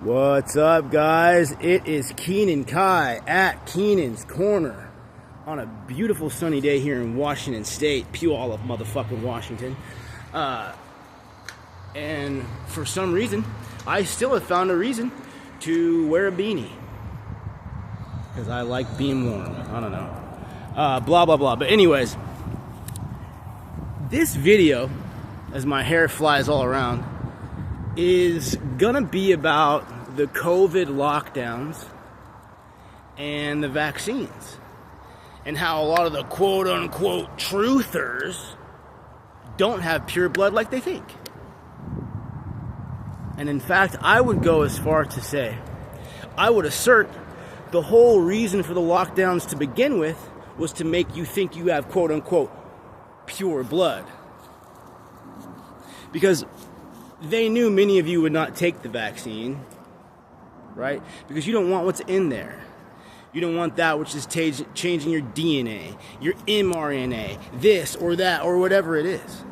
What's up, guys? It is Keenan Kai at Keenan's Corner on a beautiful sunny day here in Washington State, Puyallup, motherfucking Washington. And for some reason, I still have found a reason to wear a beanie. Because I like being warm. I don't know. Blah, blah, blah. But anyways, this video, as my hair flies all around, is gonna be about the COVID lockdowns and the vaccines, and how a lot of the quote-unquote truthers don't have pure blood like they think. And in fact, I would go as far to say, I would assert the whole reason for the lockdowns to begin with was to make you think you have quote-unquote pure blood. Because they knew many of you would not take the vaccine, right? Because you don't want what's in there. You don't want that which is changing your DNA, your mRNA, this or that or whatever it is.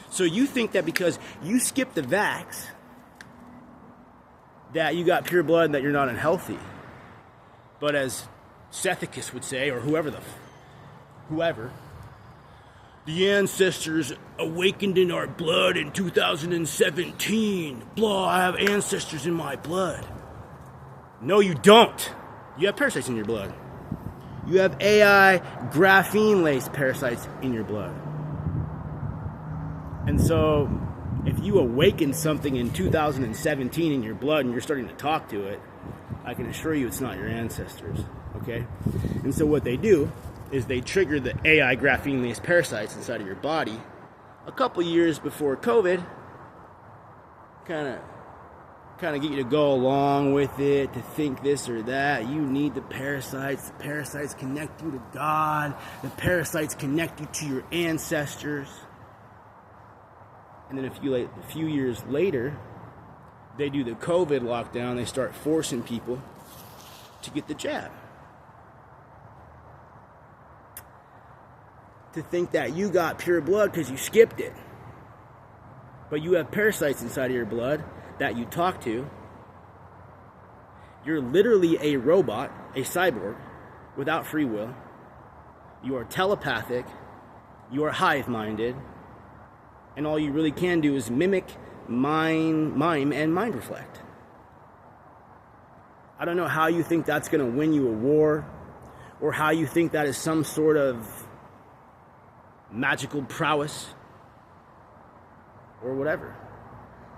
So you think that because you skipped the vax, that you got pure blood and that you're not unhealthy. But as Sethicus would say, or whoever, the ancestors awakened in our blood in 2017. Blah, I have ancestors in my blood. No, you don't. You have parasites in your blood. You have AI graphene-laced parasites in your blood. And so, if you awaken something in 2017 in your blood and you're starting to talk to it, I can assure you it's not your ancestors, okay? And so what they do is they trigger the AI graphene-laced parasites inside of your body a couple years before COVID, kind of get you to go along with it, to think this or that. You need the parasites. The parasites connect you to God. The parasites connect you to your ancestors. And then a few years later, they do the COVID lockdown. They start forcing people to get the jab. To think that you got pure blood because you skipped it. But you have parasites inside of your blood that you talk to. You're literally a robot, a cyborg, without free will. You are telepathic. You are hive-minded. And all you really can do is mimic, mime, and mind reflect. I don't know how you think that's going to win you a war, or how you think that is some sort of magical prowess, or whatever.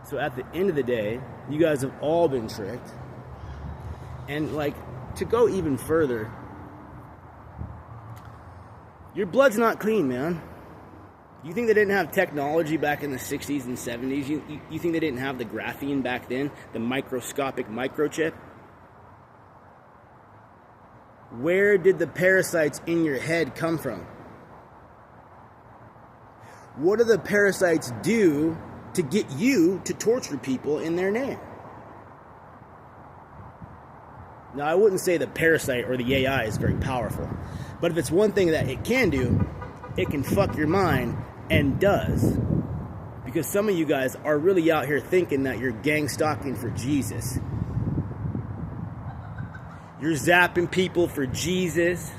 So at the end of the day, you guys have all been tricked. And to go even further, your blood's not clean, man. You think they didn't have technology back in the 60s and 70s? You think they didn't have the graphene back then? The microscopic microchip? Where did the parasites in your head come from? What do the parasites do to get you to torture people in their name? Now, I wouldn't say the parasite or the AI is very powerful. But if it's one thing that it can do, it can fuck your mind, and does. Because some of you guys are really out here thinking that you're gangstalking for Jesus. You're zapping people for Jesus.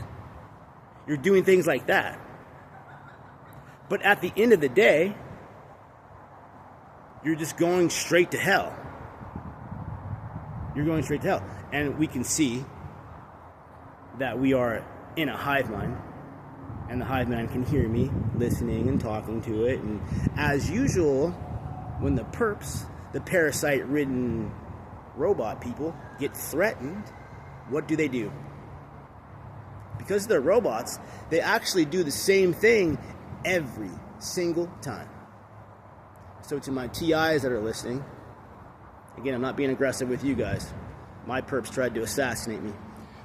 You're doing things like that. But at the end of the day, you're just going straight to hell. You're going straight to hell. And we can see that we are in a hive mind. And the hive mind can hear me listening and talking to it. And as usual, when the perps, the parasite-ridden robot people, get threatened, what do? Because they're robots, they actually do the same thing every single time. So to my TIs that are listening, again, I'm not being aggressive with you guys. My perps tried to assassinate me.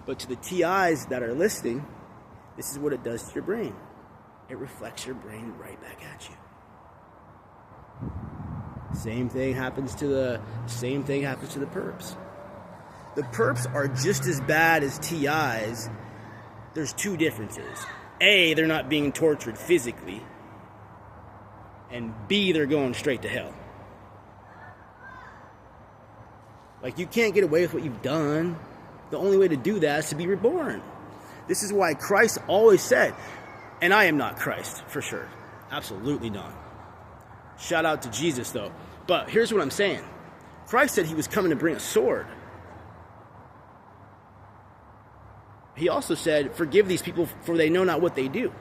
But to the TIs that are listening, this is what it does to your brain. It reflects your brain right back at you. Same thing happens to the perps. The perps are just as bad as TIs. There's two differences. A, they're not being tortured physically. And B, they're going straight to hell. Like, you can't get away with what you've done. The only way to do that is to be reborn. This is why Christ always said, and I am not Christ, for sure. Absolutely not. Shout out to Jesus, though. But here's what I'm saying. Christ said he was coming to bring a sword. He also said, forgive these people, for they know not what they do.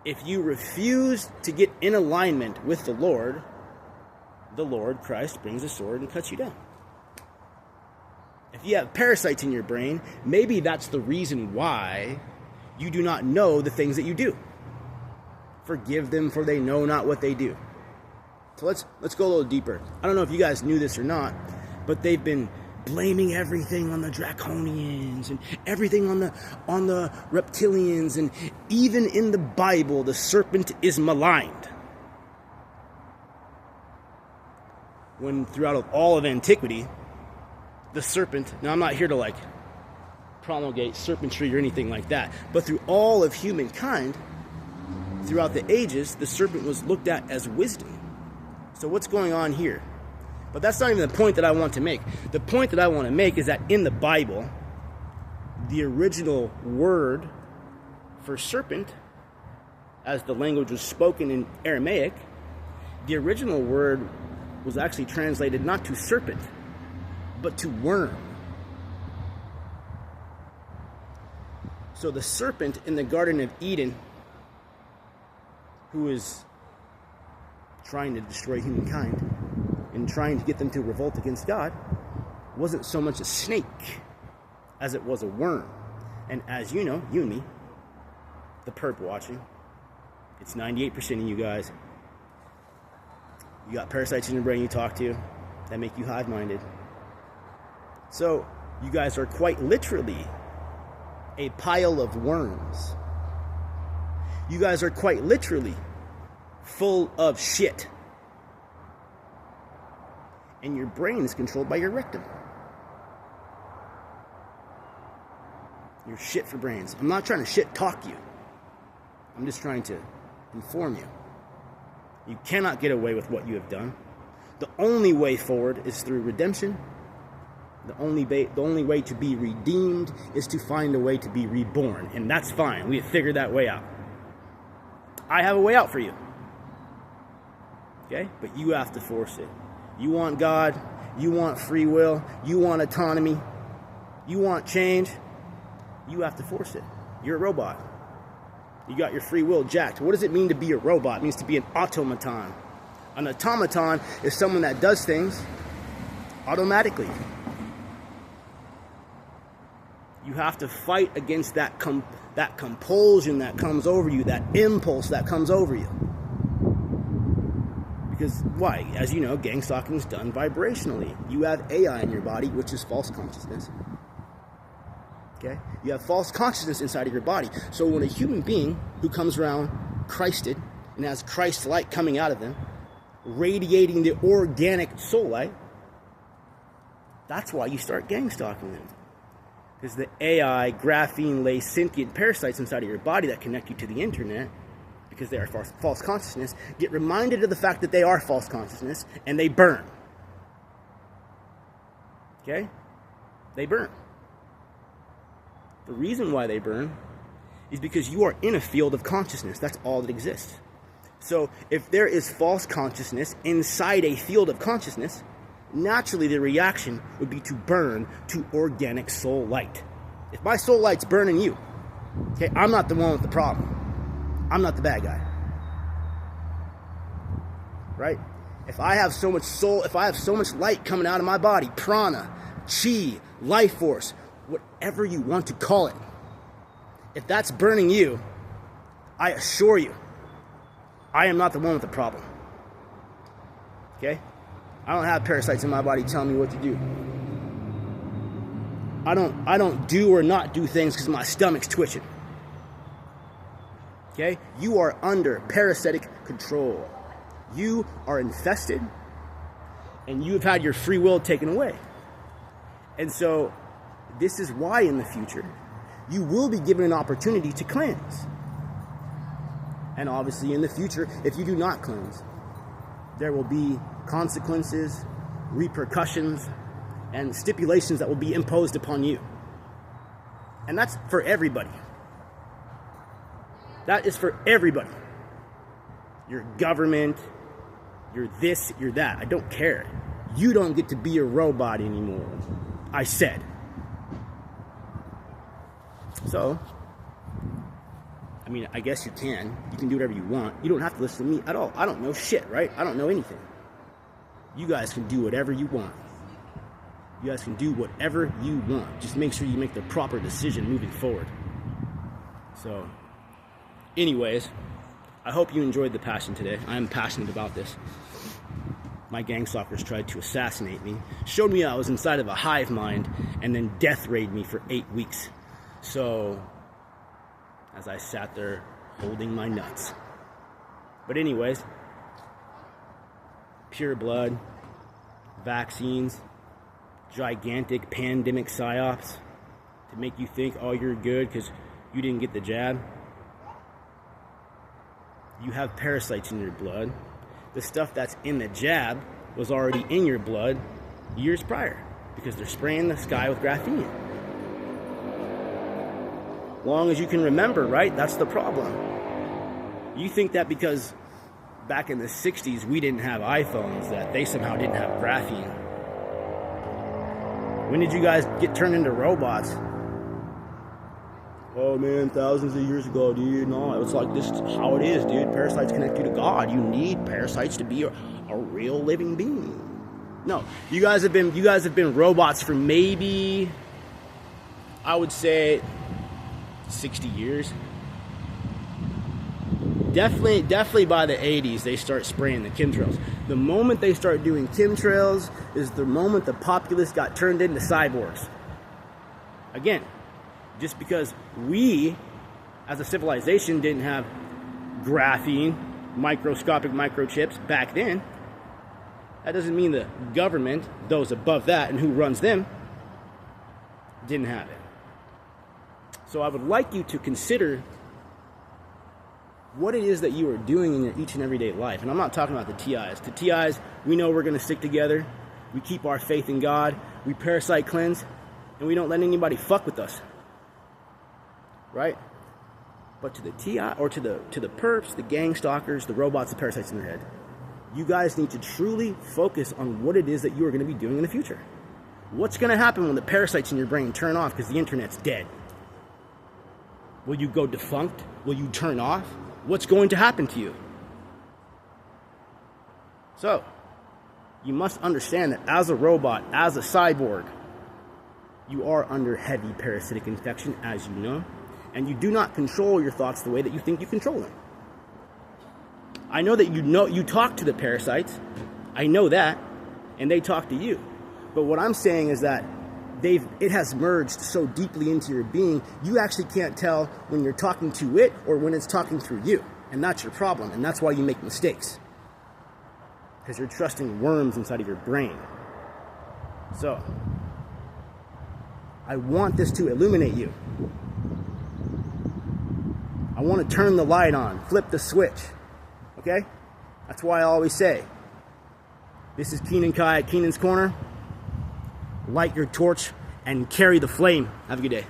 If you refuse to get in alignment with the Lord, Christ, brings a sword and cuts you down. If you have parasites in your brain, maybe that's the reason why you do not know the things that you do. Forgive them, for they know not what they do. So let's go a little deeper. I don't know if you guys knew this or not, but they've been blaming everything on the Draconians and everything on the reptilians, and even in the Bible, the serpent is maligned. When throughout all of antiquity, the serpent, now I'm not here to promulgate serpentry or anything like that, but through all of humankind, throughout the ages, the serpent was looked at as wisdom. So what's going on here? But that's not even the point that I want to make. The point that I want to make is that in the Bible, the original word for serpent, as the language was spoken in Aramaic, the original word was actually translated not to serpent, but to worm. So the serpent in the Garden of Eden, who is trying to destroy humankind and trying to get them to revolt against God, wasn't so much a snake as it was a worm. And as you know, you and me, the perp watching, it's 98% of you guys. You got parasites in your brain you talk to that make you hive-minded. So you guys are quite literally a pile of worms. You guys are quite literally full of shit. And your brain is controlled by your rectum. You're shit for brains. I'm not trying to shit talk you. I'm just trying to inform you. You cannot get away with what you have done. The only way forward is through redemption. The only way to be redeemed is to find a way to be reborn. And that's fine. We have figured that way out. I have a way out for you. Okay? But you have to force it. You want God. You want free will. You want autonomy. You want change. You have to force it. You're a robot. You got your free will jacked. What does it mean to be a robot? It means to be an automaton. An automaton is someone that does things automatically. You have to fight against that compulsion that comes over you, that impulse that comes over you. Because why? As you know, gang stalking is done vibrationally. You have AI in your body, which is false consciousness. Okay? You have false consciousness inside of your body. So when a human being who comes around Christed and has Christ light coming out of them, radiating the organic soul light, that's why you start gang stalking them. Because the AI, graphene-laced, sentient parasites inside of your body that connect you to the internet, because they are false consciousness, get reminded of the fact that they are false consciousness, and they burn. Okay? They burn. The reason why they burn is because you are in a field of consciousness. That's all that exists. So if there is false consciousness inside a field of consciousness, naturally the reaction would be to burn to organic soul light. If my soul light's burning you, okay, I'm not the one with the problem. I'm not the bad guy. Right? If I have so much soul, if I have so much light coming out of my body, prana, chi, life force, whatever you want to call it, if that's burning you, I assure you, I am not the one with the problem. Okay? I don't have parasites in my body telling me what to do. I don't do or not do things because my stomach's twitching. Okay? You are under parasitic control. You are infested, and you have had your free will taken away. And so, this is why in the future, you will be given an opportunity to cleanse. And obviously in the future, if you do not cleanse, there will be consequences, repercussions, and stipulations that will be imposed upon you. And that's for everybody. That is for everybody. Your government, you're this, you're that. I don't care. You don't get to be a robot anymore. I said. So, I mean, I guess you can. You can do whatever you want. You don't have to listen to me at all. I don't know shit, right? I don't know anything. You guys can do whatever you want. You guys can do whatever you want. Just make sure you make the proper decision moving forward. So, anyways, I hope you enjoyed the passion today. I am passionate about this. My gangstalkers tried to assassinate me, showed me I was inside of a hive mind, and then death raided me for 8 weeks. So, as I sat there holding my nuts. But anyways, pure blood, vaccines, gigantic pandemic psyops to make you think, oh, you're good because you didn't get the jab. You have parasites in your blood. The stuff that's in the jab was already in your blood years prior because they're spraying the sky with graphene. Long as you can remember, right? That's the problem. You think that because back in the 60s we didn't have iPhones, that they somehow didn't have graphene. When did you guys get turned into robots? Oh man, thousands of years ago, dude. No, it's like this is how it is, dude. Parasites connect you to God. You need parasites to be a real living being. No, you guys have been robots for maybe, I would say, 60 years. Definitely by the 80s they start spraying the chemtrails. The moment they start doing chemtrails is the moment the populace got turned into cyborgs. Again, just because we as a civilization didn't have graphene, microscopic microchips back then, that doesn't mean the government, those above that and who runs them, didn't have it. So I would like you to consider what it is that you are doing in your each and everyday life. And I'm not talking about the TIs. The TIs, we know we're going to stick together. We keep our faith in God. We parasite cleanse. And we don't let anybody fuck with us. Right? But to the TI, or to the perps, the gang stalkers, the robots, the parasites in their head, you guys need to truly focus on what it is that you are going to be doing in the future. What's going to happen when the parasites in your brain turn off because the internet's dead? Will you go defunct? Will you turn off? What's going to happen to you? So, you must understand that as a robot, as a cyborg, you are under heavy parasitic infection, as you know, and you do not control your thoughts the way that you think you control them. I know that you talk to the parasites. I know that, and they talk to you. But what I'm saying is that it has merged so deeply into your being, you actually can't tell when you're talking to it or when it's talking through you. And that's your problem, and that's why you make mistakes. Because you're trusting worms inside of your brain. So, I want this to illuminate you. I want to turn the light on, flip the switch. Okay? That's why I always say, this is Keenan Kai at Keenan's Corner. Light your torch and carry the flame. Have a good day.